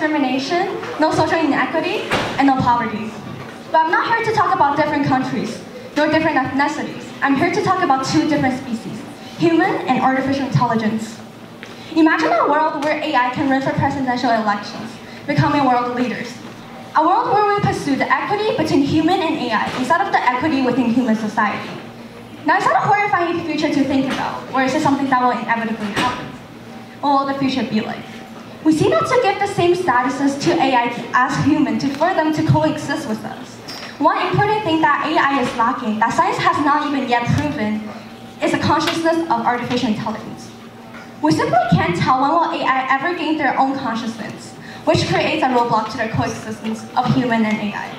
discrimination, no social inequity, and no poverty. But I'm not here to talk about different countries, nor different ethnicities. I'm here to talk about two different species, human and artificial intelligence. Imagine a world where AI can run for presidential elections, becoming world leaders. A world where we pursue the equity between human and AI instead of the equity within human society. Now, is that a horrifying future to think about, or is it something that will inevitably happen? What will the future be like? We see that to give the same statuses to AI as human, for them to coexist with us. One important thing that AI is lacking, that science has not even yet proven, is a consciousness of artificial intelligence. We simply can't tell when will AI ever gain their own consciousness, which creates a roadblock to the coexistence of human and AI.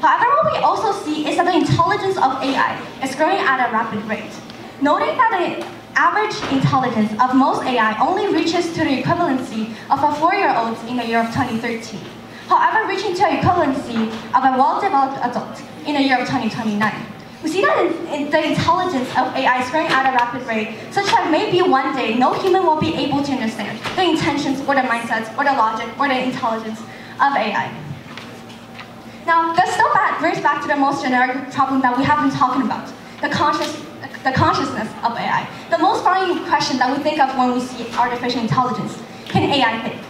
However, what we also see is that the intelligence of AI is growing at a rapid rate. Noting that the average intelligence of most AI only reaches to the equivalency of a 4-year-old in the year of 2013. However, reaching to the equivalency of a well-developed adult in the year of 2029. We see that the intelligence of AI is growing at a rapid rate, such that maybe one day no human will be able to understand the intentions or the mindsets or the logic or the intelligence of AI. Now, this still brings back to the most generic problem that we have been talking about, the consciousness of AI. The most foreign question that we think of when we see artificial intelligence: can AI think?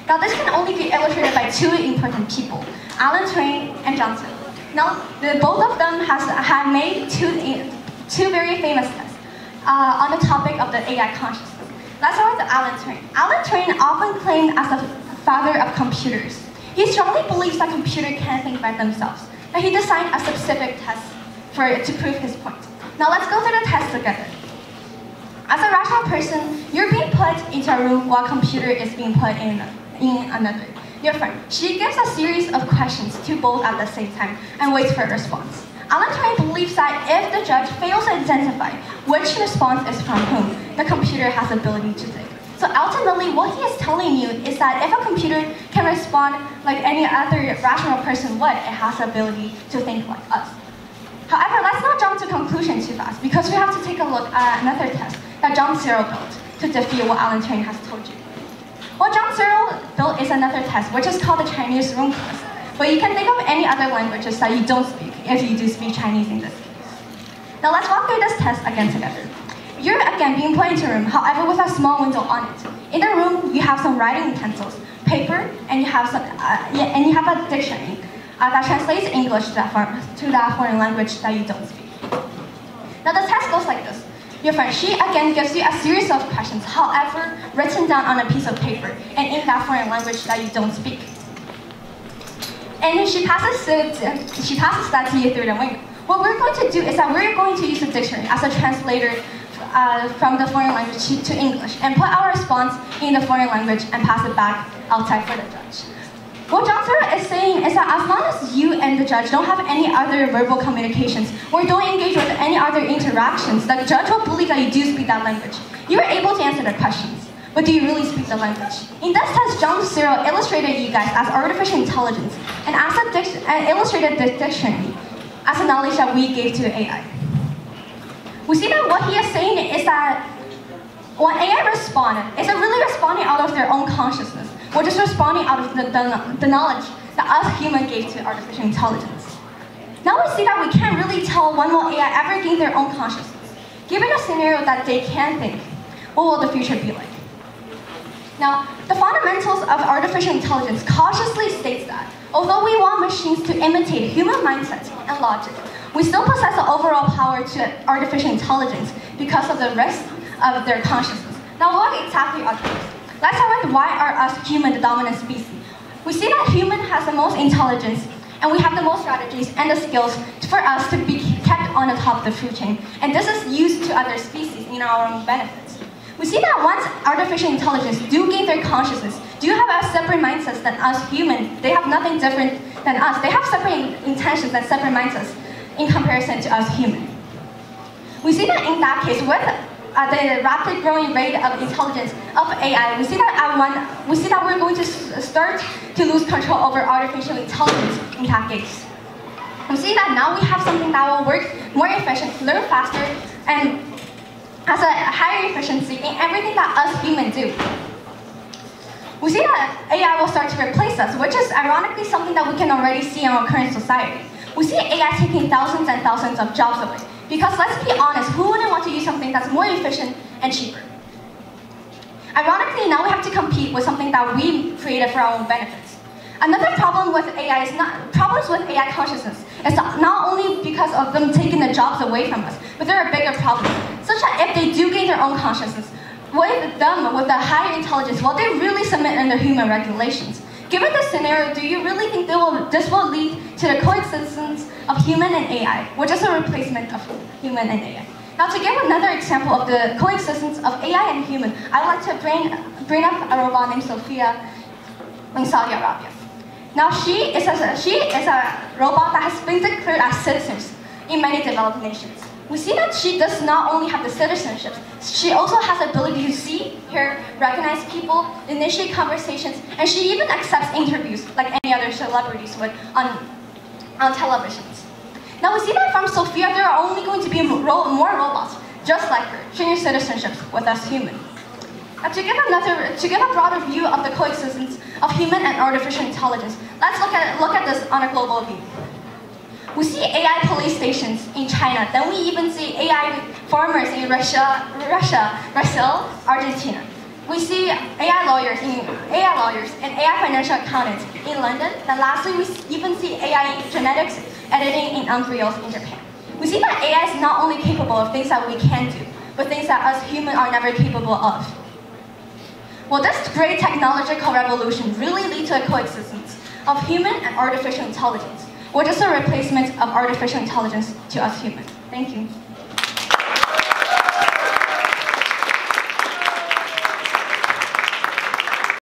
Now, this can only be illustrated by two important people, Alan Turing and John Searle. Now, both of them have made two very famous tests on the topic of the AI consciousness. Let's start with Alan Turing. Alan Turing, often claimed as the father of computers. He strongly believes that computers can think by themselves, and he designed a specific test to prove his point. Now, let's go through the test together. As a rational person, you're being put into a room while a computer is being put in another. Your friend, she gives a series of questions to both at the same time and waits for a response. Alan Turing believes that if the judge fails to identify which response is from whom, the computer has the ability to think. So ultimately, what he is telling you is that if a computer can respond like any other rational person would, it has the ability to think like us. However, let's not jump to conclusion too fast, because we have to take a look at another test that John Searle built to defeat what Alan Turing has told you. What John Searle built is another test, which is called the Chinese room test. But you can think of any other languages that you don't speak, if you do speak Chinese in this case. Now let's walk through this test again together. You're again being put into a room, however with a small window on it. In the room, you have some writing utensils, paper, and you have a dictionary that translates English to that foreign language that you don't speak. Now the test goes like this. Your friend, she again gives you a series of questions, however, written down on a piece of paper and in that foreign language that you don't speak. And she passes that to you through the window. What we're going to do is that we're going to use the dictionary as a translator from the foreign language to English and put our response in the foreign language and pass it back outside for the judge. What John Searle is saying is that as long as you and the judge don't have any other verbal communications or don't engage with any other interactions, the judge will believe that you do speak that language. You are able to answer the questions, but do you really speak the language? In this test, John Searle illustrated you guys as artificial intelligence and illustrated the dictionary as a knowledge that we gave to AI. We see that what he is saying is that when AI responded, is it really responding out of their own consciousness, or just responding out of the knowledge that us humans gave to artificial intelligence? Now we see that we can't really tell when will AI ever gain their own consciousness. Given a scenario that they can think, what will the future be like? Now, the fundamentals of artificial intelligence cautiously states that although we want machines to imitate human mindsets and logic, we still possess the overall power to artificial intelligence because of the risk of their consciousness. Now, what exactly are these? Let's start with why are us human the dominant species? We see that human has the most intelligence, and we have the most strategies and the skills for us to be kept on the top of the food chain. And this is used to other species in our own benefits. We see that once artificial intelligence do gain their consciousness, do have a separate mindsets than us humans. They have nothing different than us. They have separate intentions and separate mindsets in comparison to us humans. We see that in that case, with the rapid growing rate of intelligence of AI, we see that we're going to start to lose control over artificial intelligence in that case. We see that now we have something that will work more efficient, learn faster, and has a higher efficiency in everything that us humans do. We see that AI will start to replace us, which is ironically something that we can already see in our current society. We see AI taking thousands and thousands of jobs away. Because let's be honest, who wouldn't want to use something that's more efficient and cheaper? Ironically, now we have to compete with something that we created for our own benefits. Another problem with AI is problems with AI consciousness is not only because of them taking the jobs away from us, but there are bigger problems, such that if they do gain their own consciousness, with the higher intelligence, will they really submit under human regulations? Given this scenario, do you really think this will lead to the coexistence of human and AI, which is a replacement of human and AI? Now, to give another example of the coexistence of AI and human, I would like to bring up a robot named Sophia in Saudi Arabia. Now, she is a robot that has been declared as citizens in many developed nations. We see that she does not only have the citizenship, she also has the ability to see, hear, recognize people, initiate conversations, and she even accepts interviews like any other celebrities would on televisions. Now we see that from Sophia, there are only going to be more robots just like her, sharing citizenship with us humans. Now to give a broader view of the coexistence of human and artificial intelligence, let's look at this on a global view. We see AI police stations in China, then we even see AI farmers in Russia, Brazil, Argentina. We see AI lawyers and AI financial accountants in London, then lastly we even see AI genetics editing in embryos in Japan. We see that AI is not only capable of things that we can do, but things that us humans are never capable of. Will this great technological revolution really lead to a coexistence of human and artificial intelligence? Or just a replacement of artificial intelligence to us humans? Thank you.